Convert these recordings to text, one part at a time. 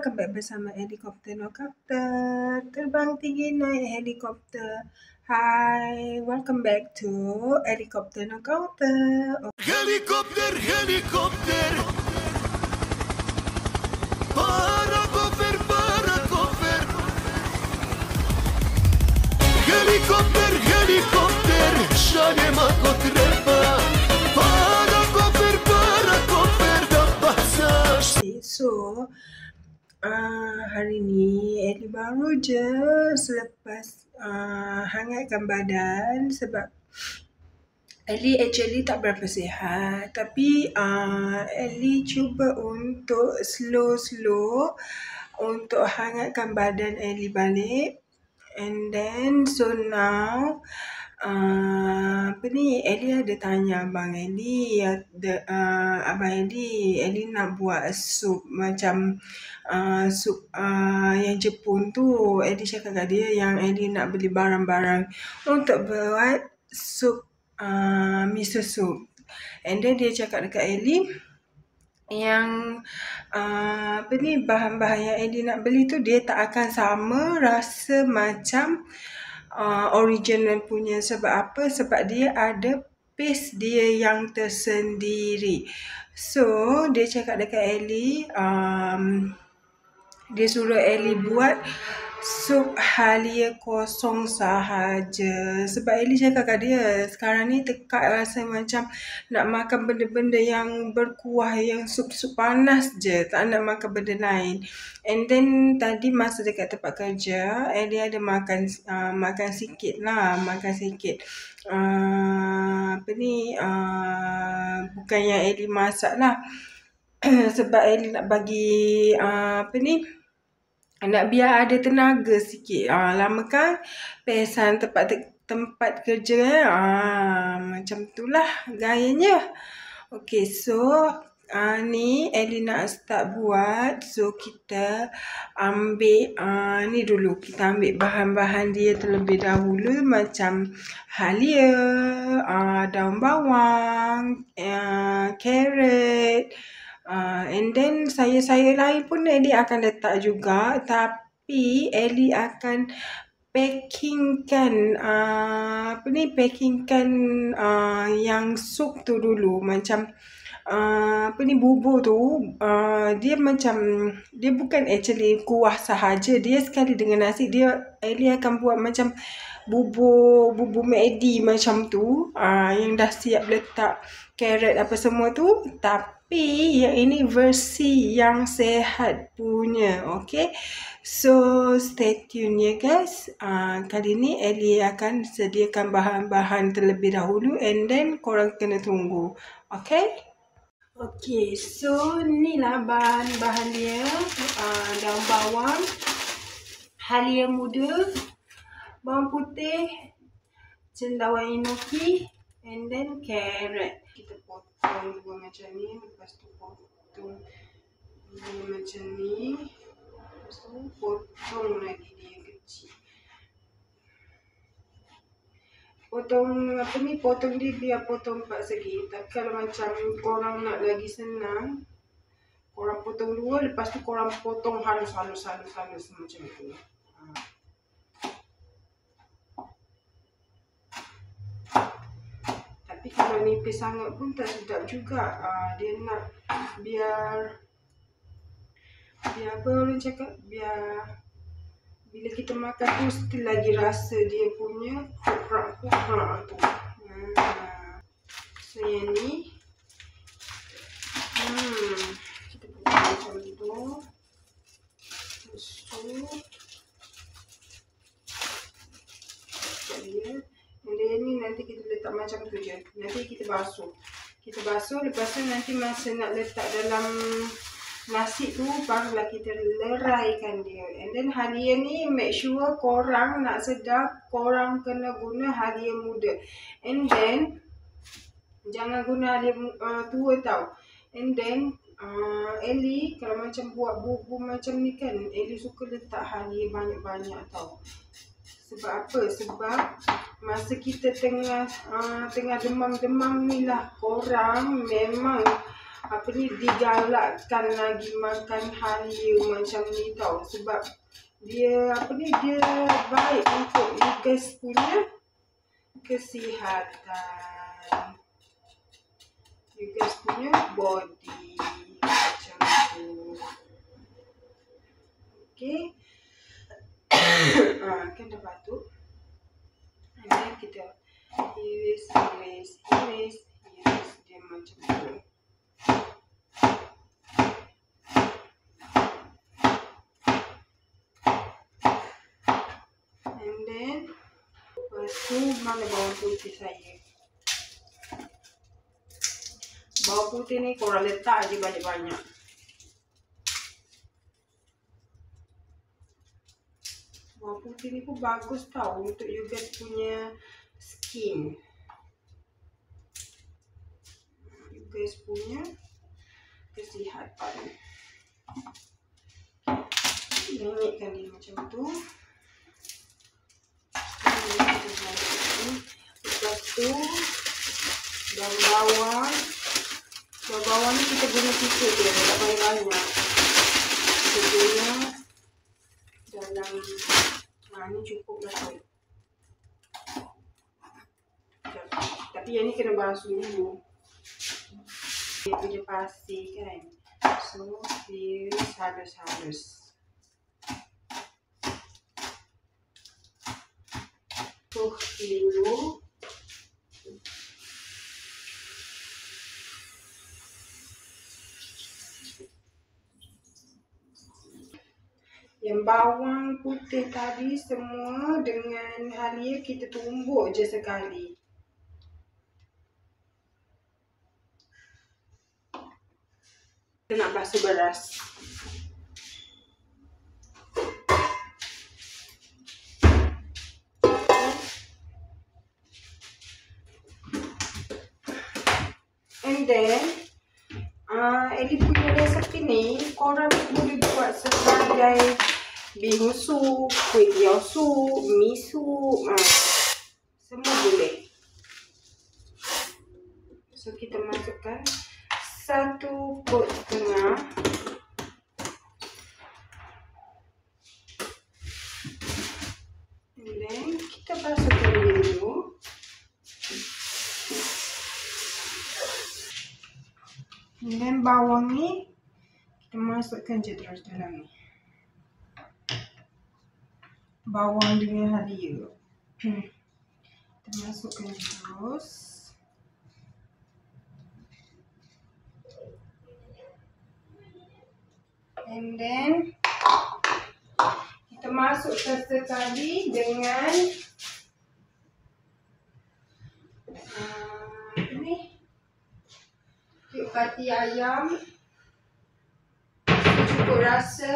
welcome back bersama Helikopter Nokapter. Terbang tinggi naik helikopter. Hi, welcome back to Helikopter Nokapter. Helikopter, helikopter. Para koper, para koper. Helikopter, helikopter. Şane makotreba. Para koper, dapat sas. So, hari ni Ellie baru je selepas hangatkan badan sebab Ellie actually tak berapa sihat, tapi Ellie cuba untuk slow untuk hangatkan badan Ellie balik. And then so now Ellie ada tanya abang Ellie, abang Ellie nak buat sup macam sup yang Jepun tu. Ellie cakap kat dia yang Ellie nak beli barang-barang untuk buat sup miso soup. And then dia cakap dekat Ellie yang bahan-bahan yang Ellie nak beli tu dia tak akan sama rasa macam original punya. Sebab apa? Sebab dia ada paste dia yang tersendiri. So dia cakap dekat Ellie dia suruh Ellie buat sup halia kosong sahaja. Sebab Ellie cakap kat dia sekarang ni tekak rasa macam nak makan benda-benda yang berkuah, yang sup-sup panas je, tak nak makan benda lain. And then tadi masa dekat tempat kerja Ellie ada makan sikit. Bukan yang Ellie masak lah. Sebab Ellie nak bagi nak biar ada tenaga sikit. Lama kan pesan tempat kerja macam itulah gayanya. Okay, so ni Ellie nak start buat. So kita ambil ni dulu. Kita ambil bahan-bahan dia terlebih dahulu macam halia, daun bawang, carrot. And then sayur-sayur lain pun Ellie akan letak juga, tapi Ellie akan packingkan yang sup tu dulu. Macam bubur tu dia bukan actually kuah sahaja. Dia sekali dengan nasi Ellie akan buat macam bubur Maggi macam tu, yang dah siap letak carrot apa semua tu. Tapi yang ini versi yang sehat punya. Okay, so stay tune ya guys. Kali ni Ellie akan sediakan bahan-bahan terlebih dahulu, and then korang kena tunggu. Okay, so ni lah bahan-bahan dia. Daun bawang, halia muda, bawang putih, cendawan enoki, and then carrot. Kita potong dua macam ni, lepas tu potong dua macam ni, lepas tu potong lagi dia kecil. Potong dia biar potong 4 segi. Tapi kalau macam korang nak lagi senang, korang potong dua, lepas tu korang potong halus macam tu. Tapi kalau nipis sangat pun tak sedap juga. Dia nak biar apa orang cakap, biar bila kita makan tu still lagi rasa dia punya kuprak tu. So yang ni kita buat macam tu. So dia ni nanti kita letak macam tu je. Nanti kita basuh, lepas tu nanti masa nak letak dalam nasi tu barulah kita leraikan dia. And then halia ni make sure korang nak sedap, korang kena guna halia muda. And then jangan guna halia tua tau. And then Ellie kalau macam buat bubur macam ni kan, Ellie suka letak halia banyak-banyak tau. Sebab apa? Sebab masa kita tengah demam-demam ni lah, korang memang apa ni, digalakkan lagi makan halia macam ni tau. Sebab dia apa ni, dia baik untuk you guys punya kesihatan, you guys punya body macam tu. Okay. Kan dah batuk. And then kita iris dia macam tu. And then lepas tu mana bawang putih saya. Bawang putih ni korang letak je banyak-banyak. Bawang putih ni pun bagus tau untuk you guys punya skin. You guys punya kesihatan. Naikkan dia macam tu. Lepas tu daun bawang. Daun bawang ni kita guna sikit je, tak banyak-banyak. Kita guna dalam ni cukup lah tu. Tapi yang ni kena basuh dulu. Dia punya pasir kan. So dia halus-halus. Dulu. Yang bawang putih tadi semua dengan halia kita tumbuk je sekali. Kita nak basuh beras. And then edit punya resepi ni korang boleh buat sebagai bihun sup, kuih tiaw sup, mi sup, semua boleh. So kita masukkan 1 pot setengah. And then kita basuhkan dia dulu. And then bawang ni kita masukkan je terus dalam ni. Bawang dengan halia. Kita masukkan terus. And then kita masukkan sekali dengan ni cube pati ayam secukup rasa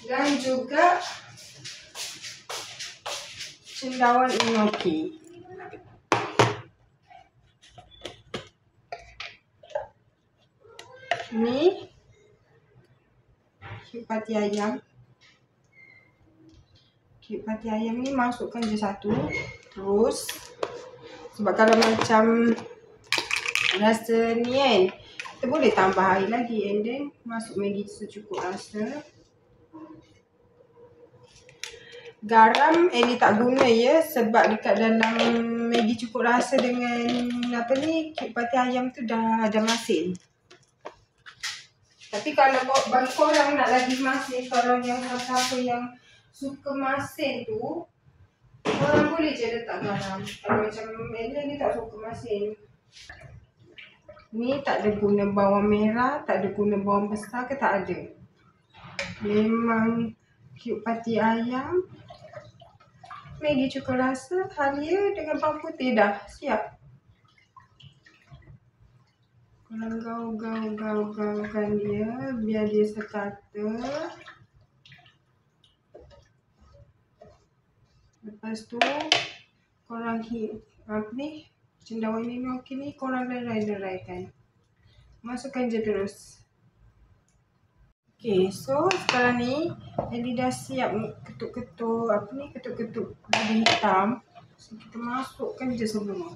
dan juga cendawan enoki. Ni cube pati ayam. Cube pati ayam ni masukkan je satu. Terus sebab kalau macam rasa ni kan, kita boleh tambah air lagi. And then masuk Maggi secukup rasa. Garam Ellie tak guna ya, sebab dekat dalam Maggi cukup rasa dengan apa ni, cube pati ayam tu dah ada masin. Tapi kalau bagi korang nak lagi masin, kalau yang siapa yang suka masin tu, korang boleh je letak garam. Kalau macam Ellie ni tak suka masin. Ni tak ada guna bawang merah, tak ada guna bawang besar ke, tak ada. Memang cube pati ayam, Maggi cukup rasa, halia dengan bawang putih dah siap. Korang gaul-gaulkan dia biar dia sekata. Lepas tu korang apa ni, cendawan enoki ni korang lerai-leraikan. Masukkan je terus. Okay, so sekarang ni Ellie dah siap ketuk-ketuk apa ni, ketuk-ketuk bubur hitam. So, kita masukkan je semua.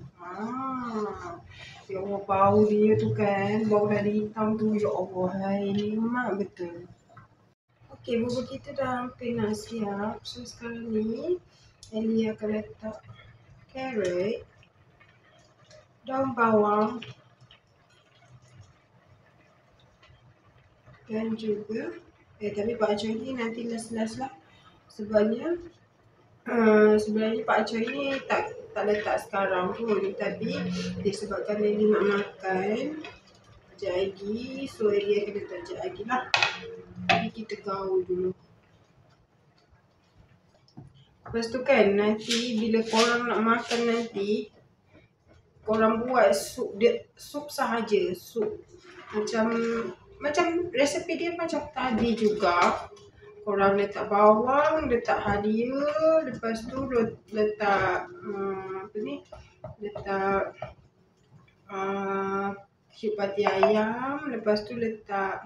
Ya Allah, bau dia tu kan, bau dari hitam tu, ya Allah, hai, nikmat betul. Okey, bubur kita dah hampir nak siap. So, sekarang ni, Ellie akan letak carrot, daun bawang, dan juga, tapi Pak Acoy ni nanti last-last lah. Sebabnya sebenarnya Pak Acoy ni tak letak sekarang pun, tapi disebabkan Ellie nak makan sekejap lagi, so Ellie akan letak sekejap lagi lah. Tapi kita gaul dulu. Lepas tu kan, nanti bila korang nak makan nanti, korang buat sup sahaja, sup macam resepi dia macam tadi juga. Korang letak bawang, letak halia, lepas tu letak letak cube pati ayam, lepas tu letak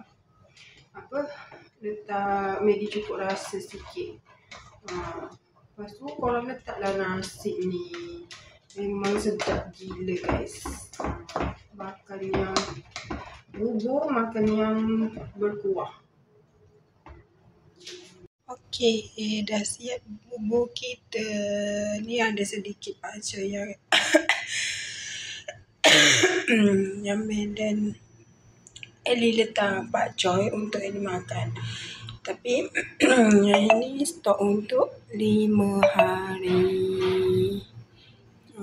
letak Maggi cukup rasa sikit. Lepas tu korang letaklah nasi ni. Memang sedap gila guys. Makan yang bubur, makan yang berkuah. Okey, dah siap bubur kita. Ni ada sedikit Pak Acoy yang Yamin dan Ellie letak Pak Acoy untuk Ellie makan. Tapi yang ini stok untuk 5 hari.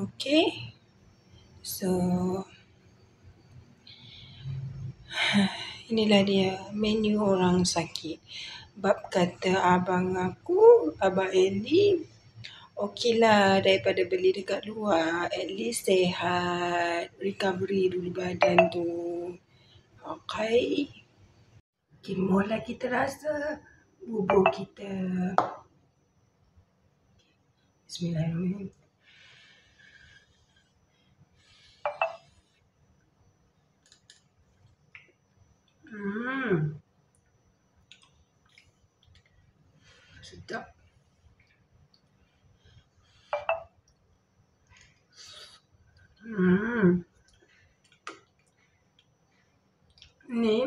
Okey. So inilah dia menu orang sakit. Bab kata abang aku, abang Ellie, okeylah daripada beli dekat luar, at least sihat, recovery dulu badan tu. Okay. Mula kita rasa bubur kita. Bismillahirrahmanirrahim. Sedap. Ni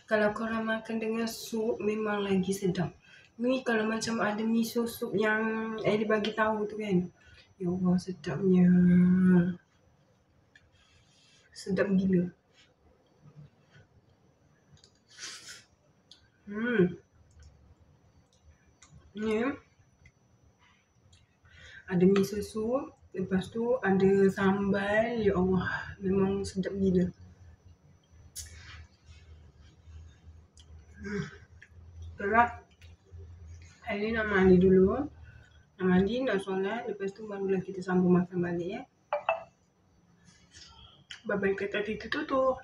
kalau korang makan dengan sup memang lagi sedap. Ni kalau macam ada miso sup yang Ellie bagi tahu tu kan. Ya Allah, sedapnya. Sedap gila. Ni ada miso sup, lepas tu ada sambal. Ya Allah, memang sedap gila. Itulah. Ellie nak mandi dulu. Nak mandi, nak solat. Lepas tu barulah kita sambung makan balik ya. Bye-bye, kata tutup.